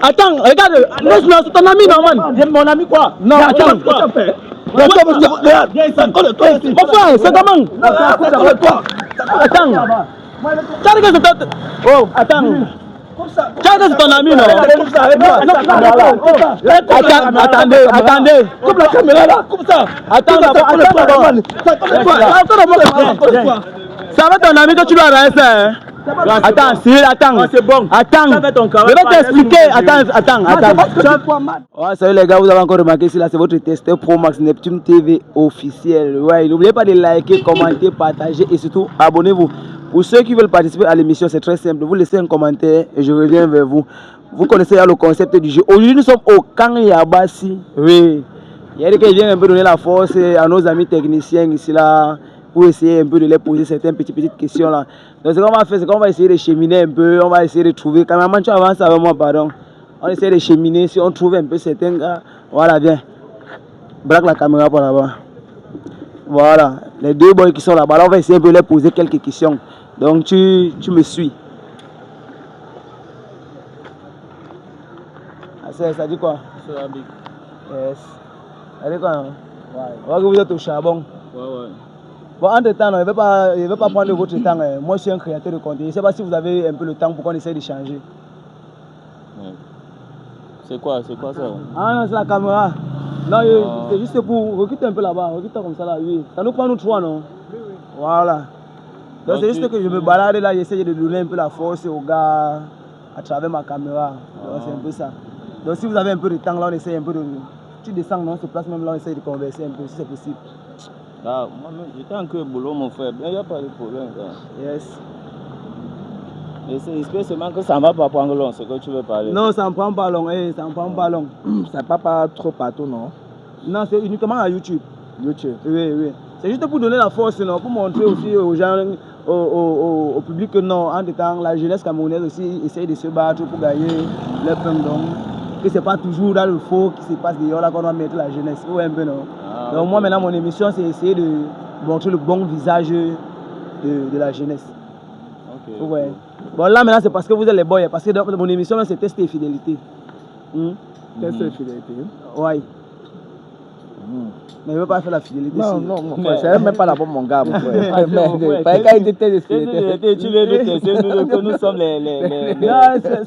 Attends, regarde, laisse-le, c'est ton ami, Norman. Mon ami quoi? Non, attends. Regarde, Mon frère, c'est comment? Attends. Oh, attends. C'est ton ami, non? Attendez. Coupe la caméra là, coupe ça. Attends, ça va ton ami que tu dois arrêter, hein? Attends, Cyril, attends. C'est bon. Attends. Je vais t'expliquer. Attends. Ouais, salut les gars, vous avez encore remarqué ici là, c'est votre testeur Pro Max Neptune TV officiel. Ouais, n'oubliez pas de liker, commenter, partager et surtout abonnez-vous. Pour ceux qui veulent participer à l'émission, c'est très simple. Vous laissez un commentaire et je reviens vers vous. Vous connaissez le concept du jeu. Aujourd'hui, nous sommes au Camp Yabassi. Oui. Il y a quelqu'un qui vient un peu donner la force à nos amis techniciens ici là, pour essayer un peu de les poser certaines petites questions là. Donc ce qu'on va faire, c'est qu'on va essayer de cheminer un peu, on va essayer de trouver. Cameraman, tu avances avec moi, pardon. On essaie de cheminer, si on trouve un peu certains gars, voilà, viens. Braque la caméra par là-bas. Voilà, les deux boys qui sont là-bas, là, on va essayer un peu de les poser quelques questions. Donc tu me suis. Ah, ça dit quoi? Yes. Ça dit quoi? Ouais. On voit que vous êtes au charbon. Ouais. Bon, entre temps, il ne veut pas prendre votre temps. Moi, je suis un créateur de contenu. Je ne sais pas si vous avez un peu le temps pour qu'on essaye de changer. Ouais. C'est quoi ça? Ah non, c'est la caméra. Non, c'est juste pour recruter un peu là-bas. Recruter comme ça là, oui. Ça nous prend nous trois, non? Oui. Voilà. Donc c'est juste que je me balade là, j'essaie de donner un peu la force aux gars à travers ma caméra. Donc c'est un peu ça. Donc si vous avez un peu de temps là, on essaie un peu de... Tu descends, on se place même là, on essaie de converser un peu si c'est possible. Ah, moi-même, j'étais en queue boulot, mon frère. Il n'y a pas de problème. Yes. Et c'est spécialement que ça ne va pas prendre long, c'est que tu veux parler. Non, ça ne prend pas long, ça ne prend pas long. Ça ne part pas trop partout, non? Non, c'est uniquement à YouTube. YouTube. Oui. C'est juste pour donner la force, non, pour montrer aussi aux gens, au public que non, en temps, la jeunesse camerounaise aussi essaye de se battre pour gagner leur pain d'homme. Que ce n'est pas toujours dans le faux qui se passe dehors là qu'on doit mettre la jeunesse. Oui, un peu, non. Donc moi maintenant mon émission c'est essayer de montrer le bon visage de la jeunesse. Ok. Ouais. Bon là maintenant c'est parce que vous êtes les boys, parce que dans mon émission c'est test et fidélité. Test et fidélité. Ouais. Mais je ne veux pas faire la fidélité. Non, c'est même pas la bonne mon gars, mon frère. Pas quand il était test et fidélité. Tu veux nous tester, que nous sommes les...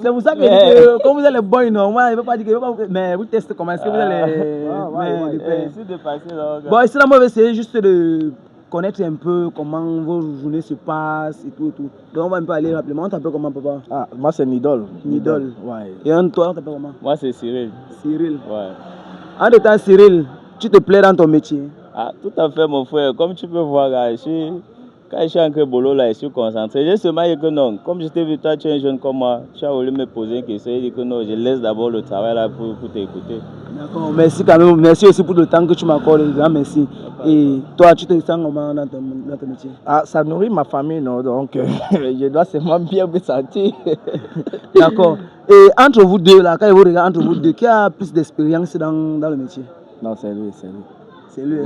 C'est pour ça que quand vous êtes les boys, non, moi je ne veux pas dire que... Mais vous testez comment est-ce que vous êtes les... Bon, ici là moi je vais essayer juste de connaître un peu comment vos journées se passent et tout. Donc on va un peu aller rapidement. On t'appelle comment, papa? Ah, moi c'est Nidol. Ouais. Et toi, on t'appelle comment? Moi c'est Cyril. Ouais. En étant Cyril, tu te plais dans ton métier? Ah, tout à fait, mon frère. Comme tu peux voir, là, quand je suis en boulot, là, je suis concentré. J'ai seulement dit que non. Comme je t'ai vu, toi, tu es un jeune comme moi. Tu as voulu me poser une question. J'ai dit que non, je laisse d'abord le travail là pour t'écouter. D'accord, merci quand même. Merci aussi pour le temps que tu m'accordes. Merci. Et toi, tu te sens comment dans ton métier? Ah, ça nourrit ma famille, non? Donc, je dois seulement bien me sentir. D'accord. Et entre vous deux, là, quand vous regardez entre vous deux, qui a plus d'expérience dans le métier? Non, c'est lui. C'est lui.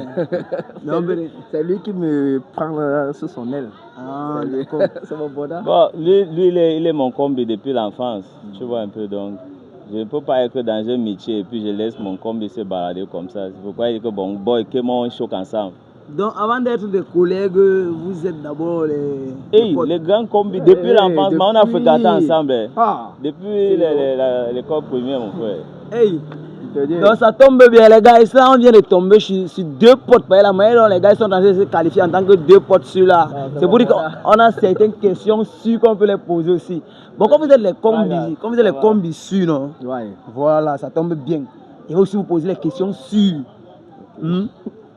C'est lui qui me prend sous son aile. Ah, d'accord. C'est mon bonheur. Bon, lui il est mon combi depuis l'enfance. Tu vois un peu, donc. Je ne peux pas être dans un métier et puis je laisse mon combi se balader comme ça. C'est pourquoi il dit que bon, boy, que mon choc ensemble. Donc, avant d'être des collègues, vous êtes d'abord les grands combis. Depuis l'enfance, on a fréquenté ensemble. Depuis l'école primaire, mon frère. Donc ça tombe bien les gars, ici là on vient de tomber sur deux potes. La manière dont les gars sont en train de se qualifier en tant que deux potes sur là. C'est pour dire qu'on a certaines questions sûres qu'on peut les poser aussi. Bon, quand vous êtes les combis, sûrs, non? Voilà, ça tombe bien. Et aussi vous poser les questions sûres. Vous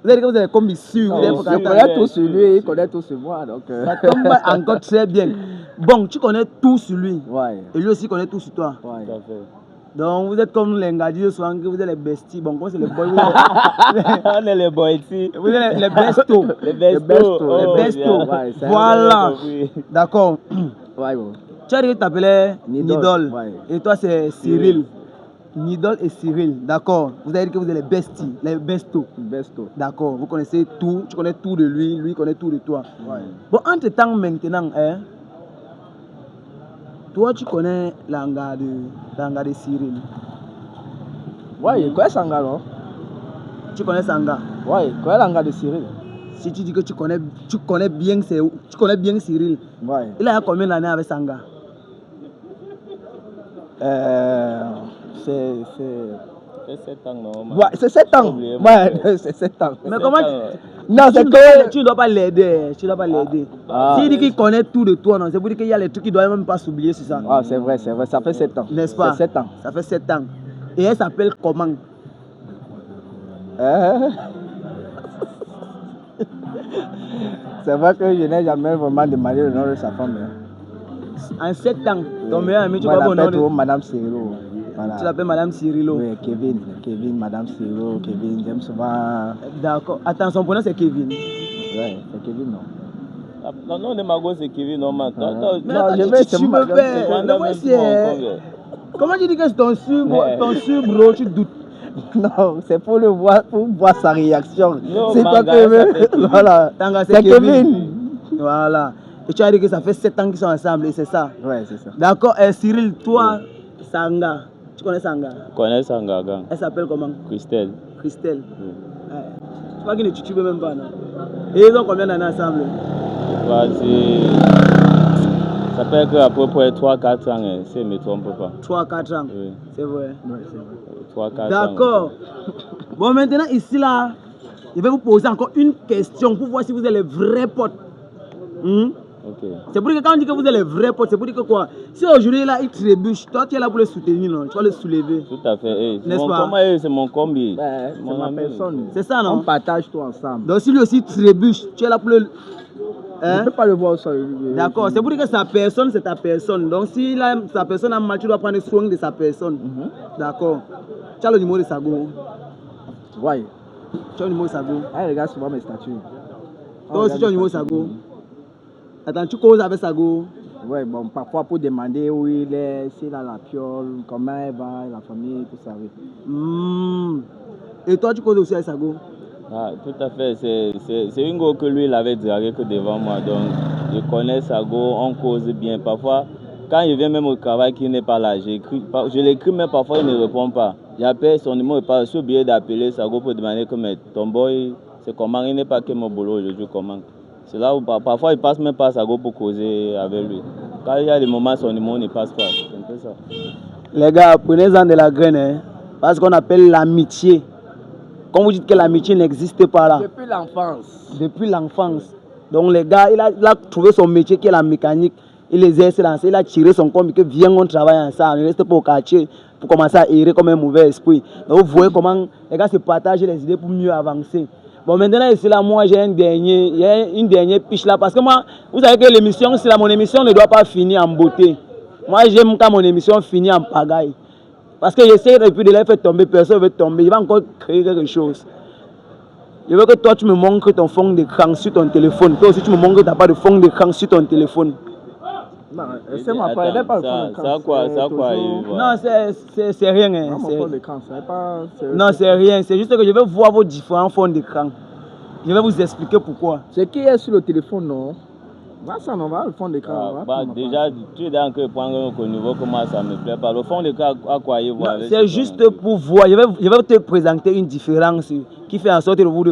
avez dit que vous êtes les combis sûrs. Il connaît tout sur lui, il connaît tout sur moi. Donc, ça tombe encore très bien. Bon, tu connais tout sur lui. Et lui aussi connaît tout sur toi. Tout à fait. Donc vous êtes comme les Ngadi, souvent que vous êtes les besties. Bon, comme c'est les boys, on est les boys ici. Vous êtes les bestos. Les bestos. Voilà. D'accord. Bon. Tu as dit que tu t'appelais Nidol. Et toi c'est Cyril. Nidol et Cyril. D'accord. Vous avez dit que vous êtes les besties, les bestos. D'accord. Vous connaissez tout. Tu connais tout de lui, lui connaît tout de toi. Bon, entre temps maintenant, Toi, tu connais l'anga de Cyril? Ouais, il connaît Sanga, non? Tu connais Sanga? Ouais, il connaît l'anga de Cyril. Si tu dis que tu connais bien Cyril, Ouais. il a combien d'années avec Sanga? C'est... C'est 7 ans, non? Ouais, c'est 7 ans. Ouais, c'est 7 ans. Mais comment Non, c'est que... tu ne dois pas l'aider. Tu ne dois pas l'aider. S'il dit qu'il connaît tout de toi, non, c'est pour dire qu'il y a les trucs qu'il ne doit même pas s'oublier sur ça. Ah, c'est vrai. Ça fait 7 ans. N'est-ce pas? C'est 7 ans. Ça fait 7 ans. Et elle s'appelle comment? C'est vrai que je n'ai jamais vraiment demandé le nom de sa femme. Hein. En 7 ans, ton meilleur ami, tu vas vas l'appeler Madame Cyrilo. Voilà. Tu l'appelles Madame Cyrilo. Oui, Kevin, Madame Cyrilo, Kevin, j'aime souvent. D'accord. Attends, son prénom c'est Kevin. Oui, c'est Kevin, non. Non, non, Nemago, c'est Kevin, non, maintenant. Non, je vais tu me fais. Comment tu dis que c'est ton sur, bro, tu doutes? Non, c'est pour voir sa réaction. Non, c'est toi que veux. Voilà. C'est Kevin. Voilà. Et tu as dit que ça fait 7 ans qu'ils sont ensemble, et c'est ça? Oui, c'est ça. D'accord. Cyril, toi, Sanga, tu connais Sanga? Je connais Sanga, gang. Elle s'appelle comment? Christelle. Christelle. Oui. Ouais. Tu crois qu'ils ne tuent même pas, non? Et ils ont combien d'années ensemble? Ça fait qu'à peu près 3-4 ans, si je ne me trompe pas. 3-4 ans? Oui. C'est vrai. Oui, c'est vrai. 3-4 ans. D'accord. Bon, maintenant, ici, là, je vais vous poser encore une question pour voir si vous êtes les vrais potes. Ok. C'est pour dire que quand on dit que vous êtes les vrais potes, c'est pour dire que quoi? Si aujourd'hui, là, il trébuche, toi, tu es là pour le soutenir, non? Tu vas le soulever. Tout à fait. N'est-ce pas? C'est mon combi. C'est ma personne. C'est ça, non? On partage tout ensemble. Donc, si lui aussi trébuche, tu es là pour le... Je ne peux pas le voir ça. D'accord, c'est pour dire que sa personne, c'est ta personne. Donc, si sa personne a mal, tu dois prendre soin de sa personne. D'accord. Tu as le numéro de Sago? Oui. Tu as le numéro de Sago? Ah, regarde souvent mes statuts. Toi aussi, tu as le numéro de Sago? Attends, tu causes avec Sago? Oui, bon, parfois pour demander où il est, s'il a la piole, comment elle va, la famille, tout ça. Oui. Et toi, tu causes aussi avec Sago? Ah, tout à fait. C'est une go que lui, il avait dragué que devant moi. Donc, je connais Sago, on cause bien. Parfois, quand il vient même au travail, qu'il n'est pas là, je l'écris, mais parfois il ne répond pas. J'appelle son numéro, je suis obligé d'appeler Sago pour demander que ton boy, c'est comment, il n'est pas que mon boulot aujourd'hui, comment. C'est là où parfois il passe même pas Sago pour causer avec lui. Quand il y a des moments, son numéro ne passe pas. C'est un peu ça. Les gars, prenez-en de la graine, hein, parce qu'on appelle l'amitié. Quand vous dites que l'amitié n'existe pas là. Depuis l'enfance. Depuis l'enfance. Donc les gars, il a trouvé son métier qui est la mécanique. Il les a lancés, il a tiré son combi, que viens on travaille ensemble. Il reste pas au quartier pour commencer à errer comme un mauvais esprit. Donc vous voyez comment les gars se partagent les idées pour mieux avancer. Bon, maintenant ici là, moi j'ai une dernière piche là, parce que moi, vous savez que l'émission, c'est là, mon émission ne doit pas finir en beauté. Moi j'aime quand mon émission finit en pagaille. Parce que j'essaie depuis de les faire tomber, personne ne veut tomber. Je vais encore créer quelque chose. Je veux que toi tu me montres ton fond d'écran sur ton téléphone. Toi aussi tu me montres que tu n'as pas de fond d'écran sur ton téléphone. Non, c'est ma part, elle n'est pas le fond d'écran. Ça quoi Non, c'est rien. Hein. Non, mon fond d'écran, c'est pas... Non, c'est rien. C'est juste que je vais voir vos différents fonds d'écran. Je vais vous expliquer pourquoi. Ce qui est sur le téléphone, non? Ça, on va le fond d'écran. Déjà, tu es dans le point au niveau comment ça me plaît pas. Le fond d'écran, à quoi il voit? C'est juste pour voir. Je vais te présenter une différence qui fait en sorte que vous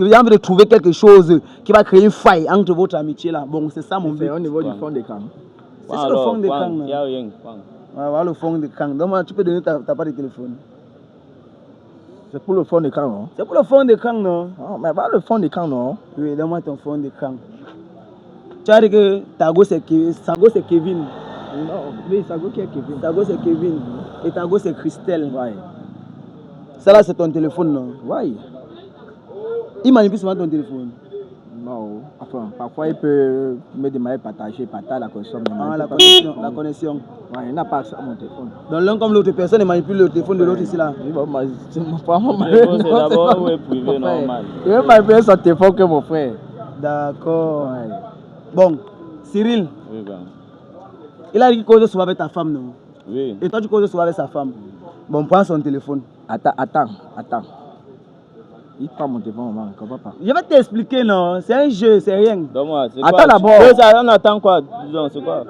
avez envie de trouver quelque chose qui va créer une faille entre votre amitié là. Bon, c'est ça mon but. C'est au niveau du fond d'écran. C'est sur le fond d'écran. Il n'y a rien. Voilà le fond d'écran. Donc, tu peux donner ta part de téléphone. C'est pour le fond d'écran, non? C'est pour le fond d'écran, non? Non, mais pas le fond d'écran, non? Oui, donne-moi ton fond d'écran. Tu as dit que Sago c'est Kevin. Non, oui, Sago qui est Kevin. Sago c'est Kevin. Et Sago c'est Christelle. Oui. Ça là c'est ton téléphone, non? Oui. Il manipule souvent ton téléphone. Non, enfin, parfois il peut me demander de partager la connexion. Ah, la connexion. Oui, il n'a pas accès à mon téléphone. Donc l'un comme l'autre personne manipule le téléphone de l'autre ici là. C'est d'abord privé normal. Il veut manipuler son téléphone que mon frère. D'accord. Ouais. Bon, Cyril. Oui, ben. Il a dit qu'il cause souvent avec ta femme, non? Oui. Et toi tu causes souvent avec sa femme. Bon, prends son téléphone. Attends. Il prend mon téléphone, maman, ne comprends pas. Je vais t'expliquer, non? C'est un jeu, c'est rien. Donne-moi, c'est attends quoi? d'abord. On attend quoi? Disons, c'est quoi?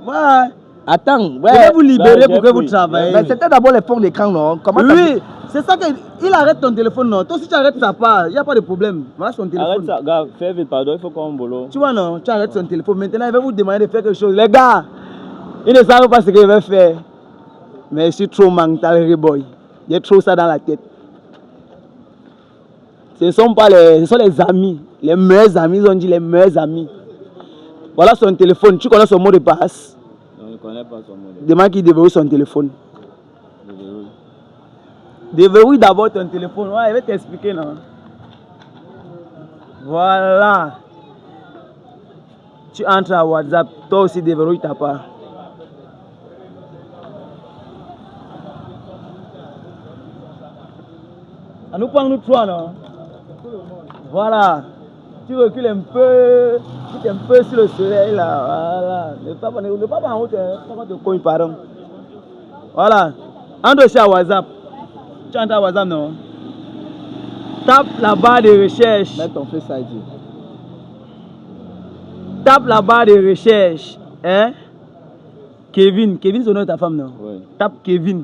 Ouais. Attends, Je vais vous libérer pour que vous travaillez. Mais c'était d'abord les fonds d'écran, non? Comment oui, c'est ça qu'il arrête ton téléphone, non? Toi, si tu arrêtes sa part, il n'y a pas de problème. Voilà son téléphone. Arrête ça, gars, fais vite, pardon, il faut qu'on boulot. Tu vois, non? Tu arrêtes son téléphone. Maintenant, il va vous demander de faire quelque chose. Les gars, ils ne savent pas ce qu'il va faire. Mais je suis trop mental, boy. J'ai trop ça dans la tête. Ce sont les amis. Les meilleurs amis, ils ont dit les meilleurs amis. Voilà son téléphone. Tu connais son mot de passe? Non, je ne connais pas son mot de passe. Demande qu'il déverrouille son téléphone. Déverrouille d'abord ton téléphone. Ouais, il va t'expliquer, non? Voilà. Tu entres à WhatsApp. Toi aussi, déverrouille ta part. À nous prendre nous trois, non? Voilà. Tu recules un peu. Tu es un peu sur le soleil, là. Voilà. Ne pas en haut, pas de coin, pardon. Voilà. Entre chez WhatsApp. Tu entres à WhatsApp, non? Tape la barre de recherche. Mets ton Face ID. Tape la barre de recherche. Hein? Kevin. Kevin, c'est le nom de ta femme, non? Oui. Tape Kevin.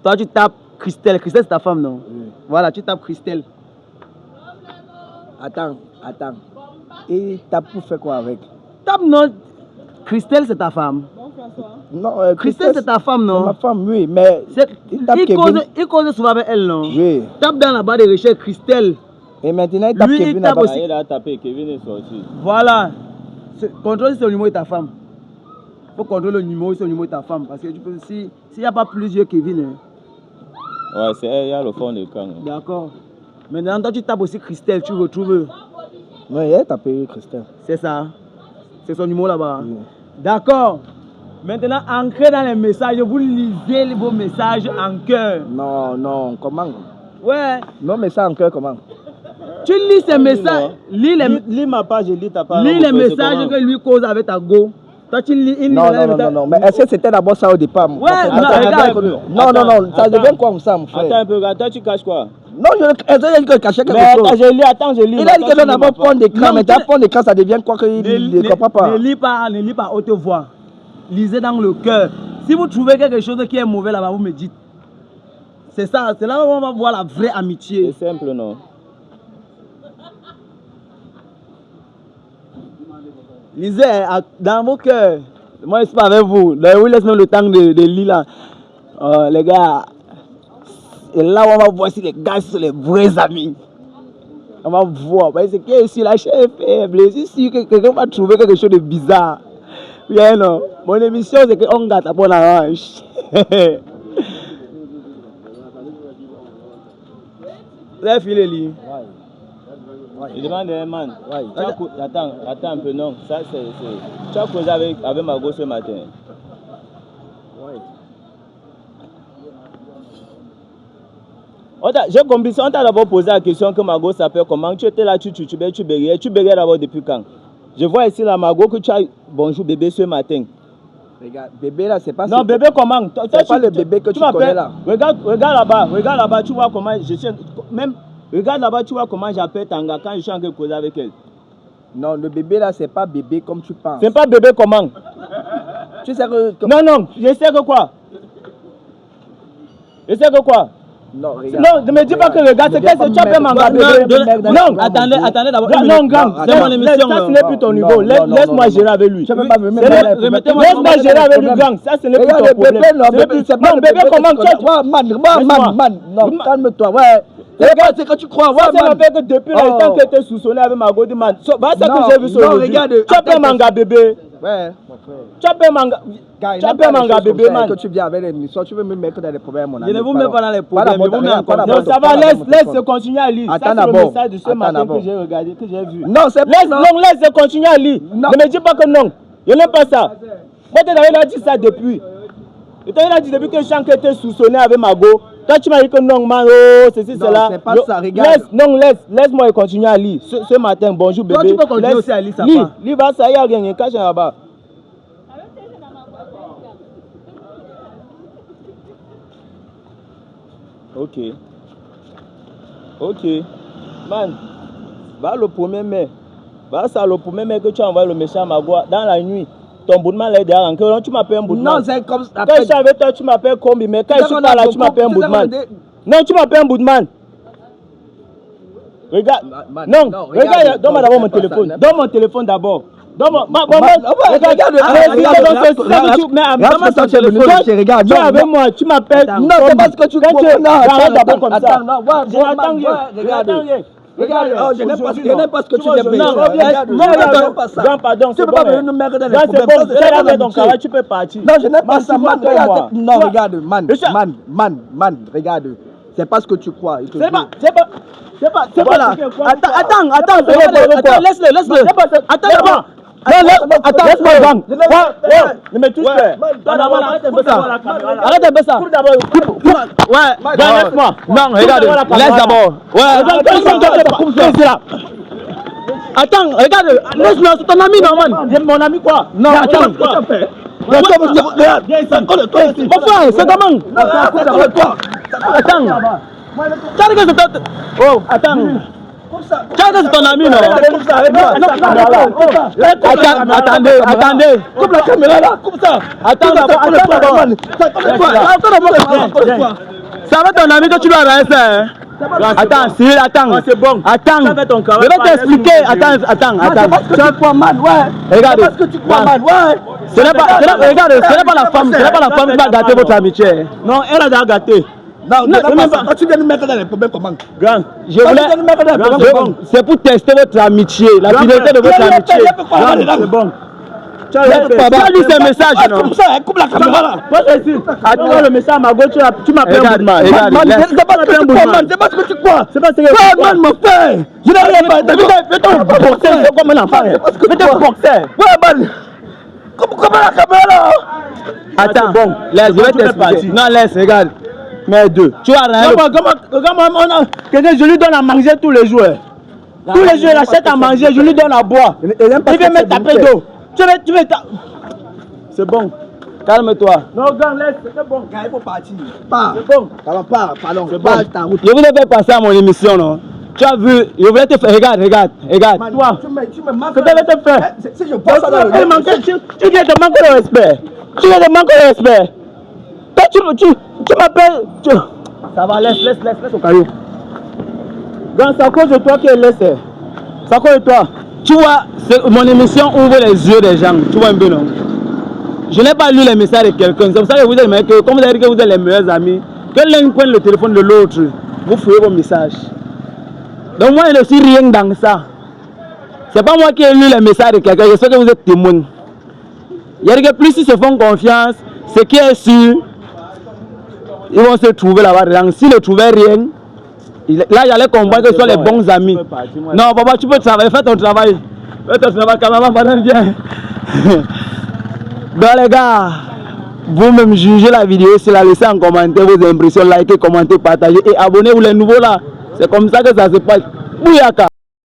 Toi, tu tapes Christelle. Christelle, c'est ta femme, non? Oui. Voilà, tu tapes Christelle. Attends. Et t'as pour faire quoi avec? Tape non. Christelle, c'est ta femme. Non, Christelle, c'est ta femme, non? C'est ma femme, oui, mais il cause souvent avec elle, non? Oui. Tape dans la barre de recherche Christelle. Et maintenant, il tape Lui, Kevin il tape là-bas. aussi. Il a tapé, Kevin est sorti. Voilà. Contrôle si c'est le numéro de ta femme. Il faut contrôler le numéro si c'est le numéro de ta femme. Parce que s'il n'y a pas plusieurs Kevin. Hein. Ouais, c'est il y a le fond d'écran. Hein. D'accord. Maintenant, toi, tu tapes aussi Christelle, tu retrouves. Non, il a tapé Christelle. C'est ça. C'est son numéro là-bas. Oui. D'accord. Maintenant, ancrez dans les messages. Vous lisez vos messages en cœur. Non, comment? Ouais. Non, mais ça en cœur, comment? Tu lis ces messages. Lis ma page, lis ta page. Lis les messages que lui cause avec ta go. Toi, tu lis. Non. Mais est-ce que c'était d'abord ça au départ? Ouais, regarde. Non, ça devient comme ça, mon frère. Attends un peu, attends, tu caches quoi? Non, il a dit qu'il cachait quelque chose. Attends, je lis. Il a dit que d'abord prendre d'écran, mais d'abord prendre d'écran, ça devient quoi qu'il ne comprend pas. Ne lis pas à haute voix. Lisez dans le cœur. Si vous trouvez quelque chose qui est mauvais là-bas, vous me dites. C'est ça, c'est là où on va voir la vraie amitié. C'est simple, non? Lisez dans vos cœurs. Moi, je suis pas avec vous. D'ailleurs, laisse-nous le temps de lire là. Les gars. Et là, on va voir si les gars sont les vrais amis. On va voir. Parce que si la chair est faible, si quelqu'un va trouver quelque chose de bizarre. Bien, non. Mon émission, c'est qu'on gâte à bon orange. Vous avez filé lui. Il demande un man. Attends un peu, non. Ça, c'est. Tu as causé avec Margot ce matin. J'ai compris, on t'a d'abord posé la question que Margot s'appelle comment. Tu étais là, tu bégayais. Tu bégayais d'abord depuis quand? Je vois ici la Margot que tu as bonjour bébé ce matin. Regarde, bébé là, c'est pas. Non, bébé comment? C'est pas le bébé que tu connais là. Regarde là-bas, tu vois comment regarde là-bas, tu vois comment j'appelle Tanga quand je suis en train de causer avec elle. Non, le bébé là, c'est pas bébé comme tu penses. C'est pas bébé comment? Tu sais que. Non, je sais que quoi? Non, regarde. Non, ne me dis pas que regarde, c'est que tu appelles Manga bébé. Non, attendez d'abord. Non, gang, c'est mon émission. Ça, ce n'est plus ton niveau. Laisse-moi gérer avec lui. Laisse-moi gérer avec lui, gang. Ça, ce n'est plus ton problème. Non, bébé, comment Non, calme-toi, ouais. Regarde, c'est que tu crois, ouais, man. Ça fait que depuis le temps que tu es sous-sonné avec Margot, man. C'est ça que j'ai vu sur le regarde. Tu appelles Manga bébé. Ouais. Tu appelles Manga bébé, man. Que tu viens avec l'émission, tu veux me mettre dans les problèmes, mon ami. Je ne vous mets pas dans les problèmes, je vous mets en confiance. Non, ça va, laisse continuer à lire. Attends Ça, c'est le d'abord. message de ce matin que j'ai regardé, que j'ai vu. Non, c'est pas. Laisse continuer à lire. Ne me dis pas que non. Je n'aime pas ça. Moi, tu as dit ça depuis. Tu as dit depuis que Jean était soupçonné avec Margot. Toi, tu m'as dit que non, man, oh, ceci, cela. C'est pas ça, regarde. Laisse-moi continuer à lire. Ce matin, bonjour bébé. Toi, tu peux continuer aussi à lire ça. Lis, ça, il n'y a rien, cache là-bas. Ok. Man, va le 1er mai. Va ça le 1er mai que tu as envoyé le méchant à Margot dans la nuit. ton bout de man là derrière. Tu m'appelles un bout de man. Non, c'est comme ça. Quand je suis avec toi, tu m'appelles Combi, mais quand je suis pas là, tu m'appelles un bout de man. Non, tu m'appelles un bout de man. Regarde. Non, regarde, donne-moi d'abord mon téléphone. Donne mon téléphone d'abord. Donne-moi. Regarde. Tu es avec moi, tu m'appelles. Non, c'est parce que tu comprends. Non, d'abord comme ça. Regarde. Regarde, je n'aime pas ce que tu dis. Non, regarde, pardon. Tu peux pas venir nous mettre dans les problèmes. Tu peux partir. Non, je n'aime pas ça, man. Non, regarde, man, regarde. C'est pas ce que tu crois. C'est pas là. Attends, laisse-le. Attends, laisse-moi gang. Ne me touche pas. Arrête de faire ça. Ouais, laisse-moi. Non, regarde, laisse d'abord. Ouais, attends, regarde, laisse-moi, c'est ton ami, normal. Mon ami quoi? Non, attends. C'est comment? Attends. C'est ton ami, non? Attendez. Coupe la caméra là, coupe ça. Attends, ça va ton ami que tu dois arrêter. Attends, Cyril, attends. C'est bon. Attends. Je vais t'expliquer. Attends. C'est parce que tu crois mal, ouais. Regarde. C'est parce que tu crois mal, ouais. Ce n'est pas la femme qui va gâter votre amitié. Non, elle a déjà gâté. Non, tu viens nous mettre dans les problèmes comment? Grand, je voulais. C'est pour tester votre amitié, la fidélité de votre amitié. C'est bon. Tu as lu ces messages, non? Comme ça, coupe la caméra là. Attends le message à ma gauche, tu m'appelles un bout de man. C'est pas ce que tu crois, man. C'est pas ce que tu crois. C'est pas ce que tu crois. Man, mon frère. Je n'ai rien fait. Fais-toi boxer comme un enfant. Fais-toi boxer. Ouais, man. Coupe la caméra là. Attends, laisse, je vais t'expliquer. Non, laisse, regarde. Mais deux. Tu as rien. Comment je lui donne à manger tous les jours. Tous les jours, il achète à manger, je lui donne à boire. Il veut me taper d'eau. Tu veux c'est bon. Calme-toi. Non, gars, laisse, c'est bon. Il faut partir. Pars. C'est bon. Pars. C'est bon. Je voulais faire passer à mon émission, non? Tu as vu, je voulais te faire. Regarde. Toi, tu me manques. Je devais te faire. Si je passe ça dans le tu viens de manquer de respect. Toi, tu m'appelles. Ça va, laisse au caillou. Grand, c'est à cause de toi qu'elle laisse. C'est à cause de toi. Tu vois, mon émission ouvre les yeux des gens. Tu vois un peu, non? Je n'ai pas lu les messages de quelqu'un. C'est pour ça que vous avez dit que, comme vous avez dit que vous êtes les meilleurs amis, que l'un prenne le téléphone de l'autre, vous fouillez vos messages. Donc moi, je ne suis rien dans ça. C'est pas moi qui ai lu les messages de quelqu'un. Je sais que vous êtes témoin. Il y a que plus ils se font confiance, ce qui est sûr, ils vont se trouver là-bas. S'ils ne trouvaient rien, là, j'allais comprendre que ce sont les bons amis. Non, papa, tu peux travailler, fais ton travail. Caméraman, viens. Donc, les gars, vous-même jugez la vidéo, c'est la laissez en commentaire vos impressions, likez, commentez, partagez et abonnez-vous les nouveaux là. C'est comme ça que ça se passe. Bouyaka.